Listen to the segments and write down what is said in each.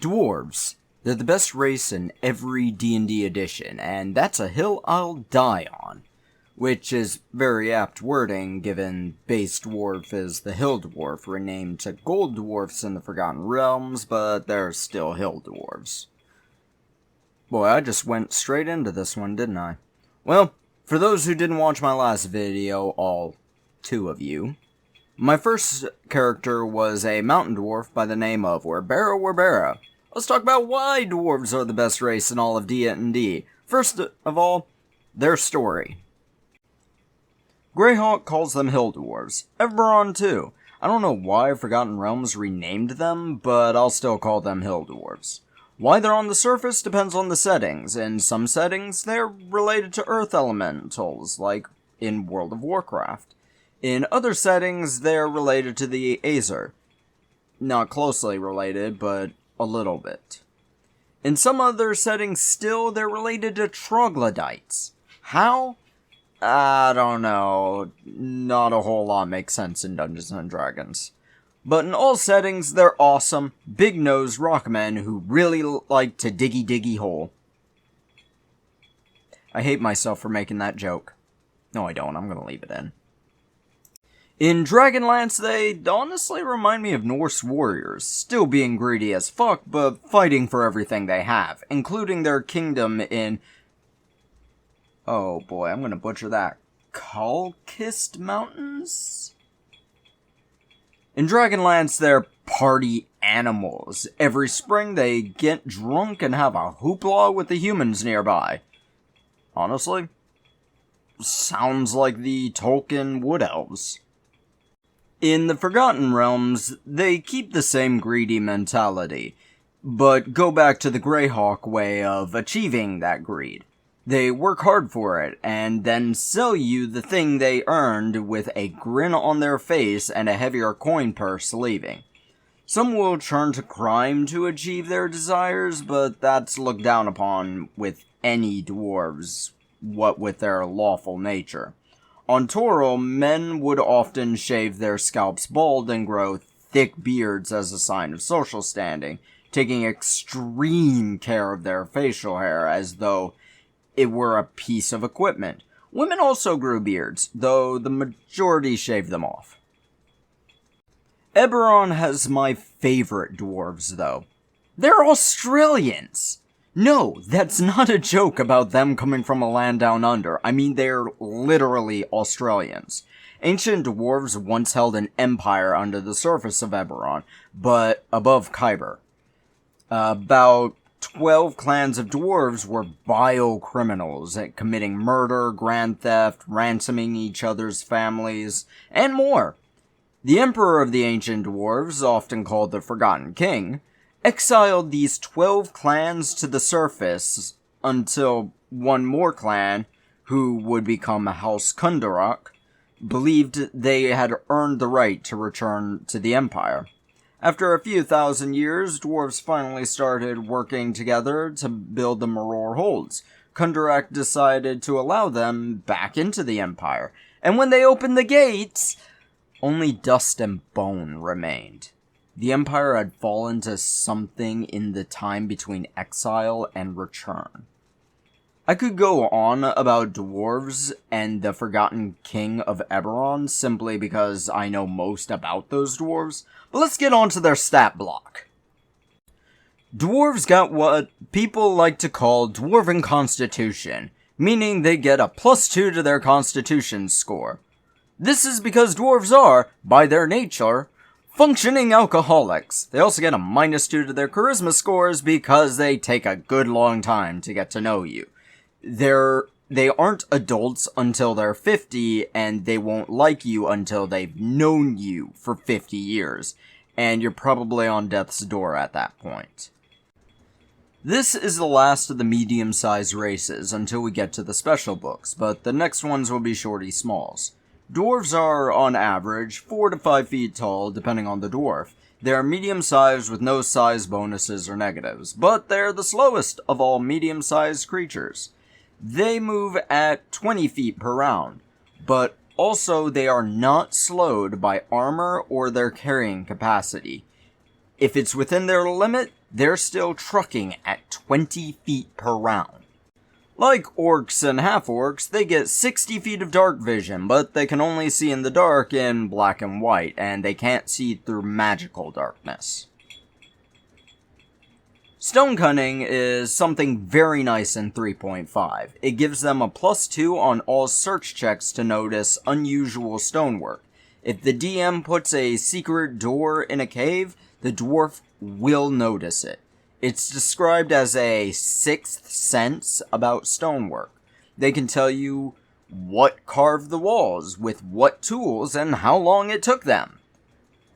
Dwarves. They're the best race in every D&D edition, and that's a hill I'll die on. Which is very apt wording, given base dwarf is the hill dwarf, renamed to gold dwarfs in the Forgotten Realms, but they're still hill dwarves. Boy, I just went straight into this one, didn't I? Well, for those who didn't watch my last video, all two of you, my first character was a mountain dwarf by the name of Werbera. Let's talk about why dwarves are the best race in all of D&D. First of all, their story. Greyhawk calls them hill dwarves. Eberron too. I don't know why Forgotten Realms renamed them, but I'll still call them hill dwarves. Why they're on the surface depends on the settings. In some settings, they're related to earth elementals, like in World of Warcraft. In other settings, they're related to the Aesir. Not closely related, but a little bit. In some other settings still, they're related to troglodytes. How? I don't know. Not a whole lot makes sense in Dungeons & Dragons. But in all settings, they're awesome, big-nosed rockmen who really like to diggy hole. I hate myself for making that joke. No, I don't. I'm gonna leave it in. In Dragonlance, they honestly remind me of Norse warriors, still being greedy as fuck, but fighting for everything they have, including their kingdom in... oh boy, I'm gonna butcher that. Kalkist Mountains? In Dragonlance, they're party animals. Every spring, they get drunk and have a hoopla with the humans nearby. Honestly, sounds like the Tolkien Wood Elves. In the Forgotten Realms, they keep the same greedy mentality, but go back to the Greyhawk way of achieving that greed. They work hard for it, and then sell you the thing they earned with a grin on their face and a heavier coin purse leaving. Some will turn to crime to achieve their desires, but that's looked down upon with any dwarves, what with their lawful nature. On Toril, men would often shave their scalps bald and grow thick beards as a sign of social standing, taking extreme care of their facial hair as though it were a piece of equipment. Women also grew beards, though the majority shaved them off. Eberron has my favorite dwarves, though. They're Australians! No, that's not a joke about them coming from a land down under. I mean, they're literally Australians. Ancient dwarves once held an empire under the surface of Eberron, but above Khyber. About 12 clans of dwarves were vile criminals at committing murder, grand theft, ransoming each other's families, and more. The emperor of the ancient dwarves, often called the Forgotten King, exiled these 12 clans to the surface until one more clan, who would become House Kundarak, believed they had earned the right to return to the empire. After a few thousand years, dwarves finally started working together to build the Maror Holds. Kundarak decided to allow them back into the empire, and when they opened the gates, only dust and bone remained. The empire had fallen to something in the time between exile and return. I could go on about dwarves and the Forgotten King of Eberron simply because I know most about those dwarves, but let's get on to their stat block. Dwarves got what people like to call Dwarven Constitution, meaning they get a +2 to their Constitution score. This is because dwarves are, by their nature, functioning alcoholics. They also get a -2 to their Charisma scores because they take a good long time to get to know you. They aren't adults until they're 50, and they won't like you until they've known you for 50 years, and you're probably on death's door at that point. This is the last of the medium-sized races until we get to the special books, but the next ones will be shorty smalls. Dwarves are, on average, 4 to 5 feet tall, depending on the dwarf. They are medium-sized with no size bonuses or negatives, but they're the slowest of all medium-sized creatures. They move at 20 feet per round, but also they are not slowed by armor or their carrying capacity. If it's within their limit, they're still trucking at 20 feet per round. Like orcs and half-orcs, they get 60 feet of dark vision, but they can only see in the dark in black and white, and they can't see through magical darkness. Stone Cunning is something very nice in 3.5. It gives them a +2 on all search checks to notice unusual stonework. If the DM puts a secret door in a cave, the dwarf will notice it. It's described as a sixth sense about stonework. They can tell you what carved the walls, with what tools, and how long it took them.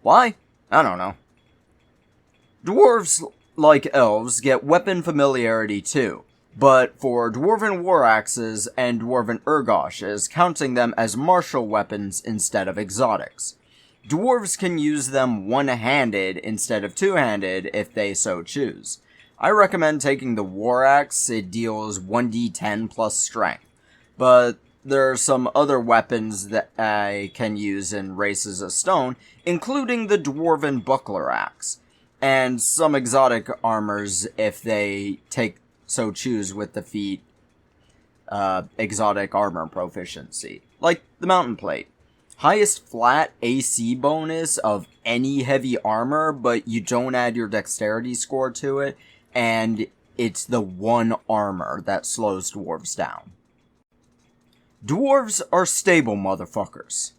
Why? I don't know. Dwarves, like elves, get weapon familiarity too, but for dwarven war axes and dwarven urgoshes, counting them as martial weapons instead of exotics. Dwarves can use them one-handed instead of two-handed if they so choose. I recommend taking the war axe. It deals 1d10 plus strength, but there are some other weapons that I can use in races of stone, including the dwarven buckler axe, and some exotic armors if they so choose with the feat exotic armor proficiency, like the mountain plate. Highest flat AC bonus of any heavy armor, but you don't add your dexterity score to it, and it's the one armor that slows dwarves down. Dwarves are stable motherfuckers.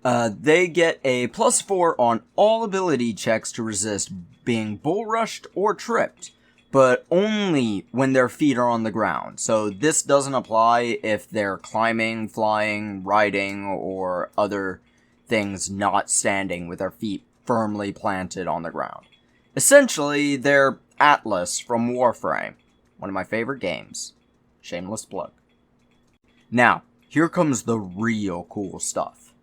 They get a +4 on all ability checks to resist being bull rushed or tripped, but only when their feet are on the ground. So this doesn't apply if they're climbing, flying, riding, or other things not standing with their feet firmly planted on the ground. Essentially, they're Atlas from Warframe, one of my favorite games. Shameless plug. Now, here comes the real cool stuff.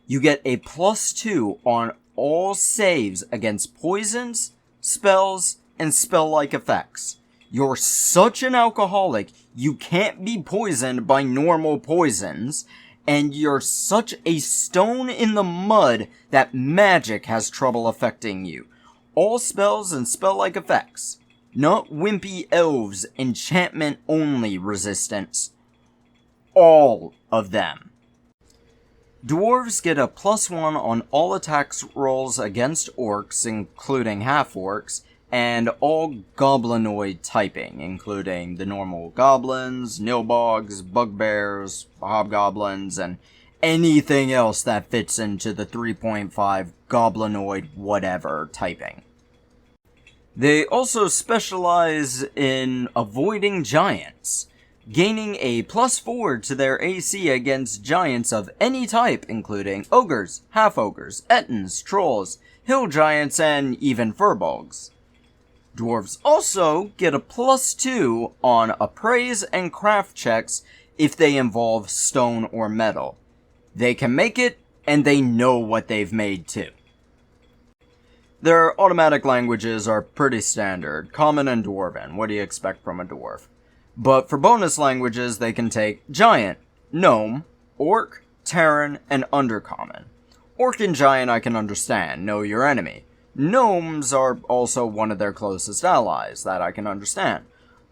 You get a +2 on all saves against poisons, spells, and spell-like effects. You're such an alcoholic, you can't be poisoned by normal poisons, and you're such a stone in the mud that magic has trouble affecting you. All spells and spell-like effects. Not wimpy elves, enchantment-only resistance. All of them. Dwarves get a +1 on all attacks rolls against orcs, including half-orcs, and all goblinoid typing, including the normal goblins, nilbogs, bugbears, hobgoblins, and anything else that fits into the 3.5 goblinoid whatever typing. They also specialize in avoiding giants, gaining a +4 to their AC against giants of any type, including ogres, half-ogres, ettins, trolls, hill giants, and even furbolgs. Dwarves also get a +2 on appraise and craft checks if they involve stone or metal. They can make it, and they know what they've made too. Their automatic languages are pretty standard, common and dwarven. What do you expect from a dwarf? But for bonus languages, they can take Giant, Gnome, Orc, Terran, and Undercommon. Orc and Giant I can understand, know your enemy. Gnomes are also one of their closest allies, that I can understand.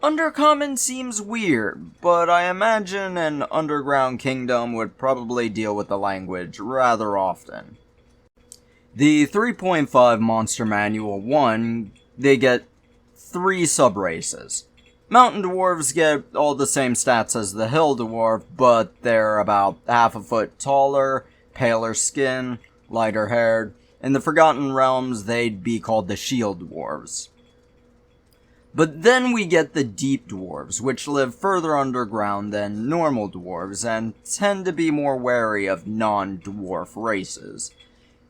Undercommon seems weird, but I imagine an underground kingdom would probably deal with the language rather often. The 3.5 Monster Manual 1, they get 3 sub-races. Mountain Dwarves get all the same stats as the Hill Dwarf, but they're about half a foot taller, paler skin, lighter haired. In the Forgotten Realms, they'd be called the Shield Dwarves. But then we get the Deep Dwarves, which live further underground than normal dwarves, and tend to be more wary of non-dwarf races.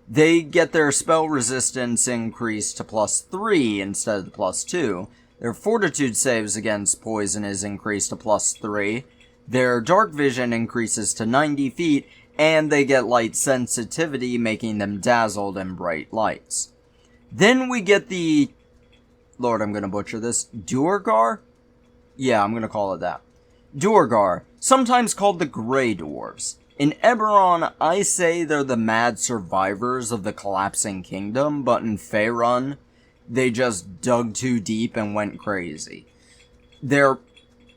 They get their spell resistance increased to +3 instead of the +2, their fortitude saves against poison is increased to +3, their dark vision increases to 90 feet, and they get light sensitivity, making them dazzled in bright lights. Then we get the... Lord, I'm gonna butcher this. Duergar? Yeah, I'm gonna call it that. Duergar, sometimes called the Grey Dwarves. In Eberron, I say they're the mad survivors of the collapsing kingdom, but in Faerun, They just dug too deep and went crazy. They're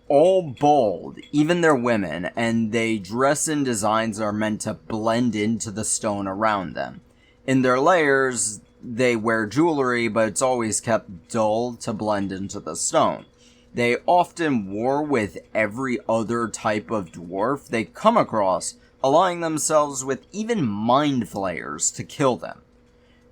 all bald, even their women, and they dress in designs that are meant to blend into the stone around them. In their lairs, they wear jewelry, but it's always kept dull to blend into the stone. They often war with every other type of dwarf they come across, allying themselves with even mind flayers to kill them.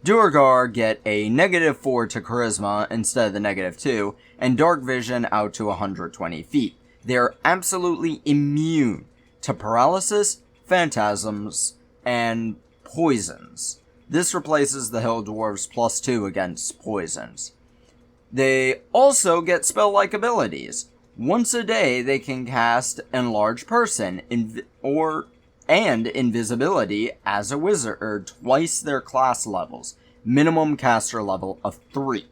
Duergar get a -4 to charisma instead of the -2, and dark vision out to 120 feet. They're absolutely immune to paralysis, phantasms, and poisons. This replaces the Hill Dwarves +2 against poisons. They also get spell-like abilities. Once a day, they can cast Enlarge Person, and Invisibility as a wizard twice their class levels, minimum caster level of 3.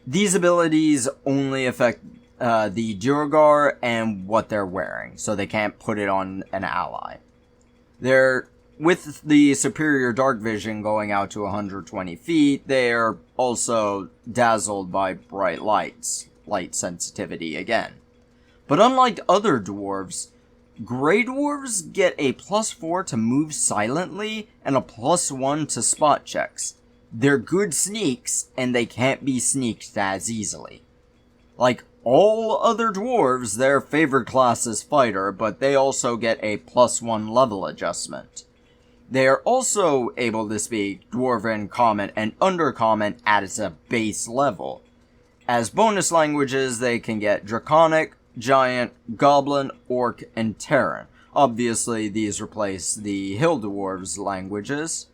These abilities only affect the Duergar and what they're wearing, so they can't put it on an ally. With the superior dark vision going out to 120 feet, they're also dazzled by bright lights, light sensitivity again. But unlike other dwarves, Grey Dwarves get a +4 to move silently and a +1 to spot checks. They're good sneaks, and they can't be sneaked as easily. Like all other dwarves, their favorite class is fighter, but they also get a +1 level adjustment. They are also able to speak Dwarven, Common, and Undercommon at a base level. As bonus languages, they can get Draconic, Giant, Goblin, Orc, and Terran. Obviously, these replace the Hill Dwarves languages.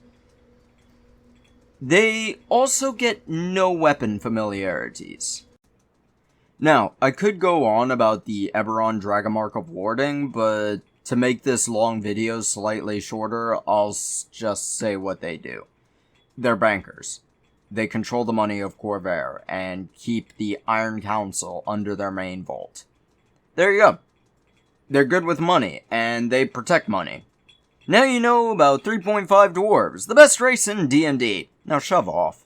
They also get no weapon familiarities. Now, I could go on about the Eberron Dragonmark of Warding, but to make this long video slightly shorter, I'll just say what they do. They're bankers. They control the money of Corvair, and keep the Iron Council under their main vault. There you go. They're good with money, and they protect money. Now you know about 3.5 Dwarves, the best race in D&D. Now shove off.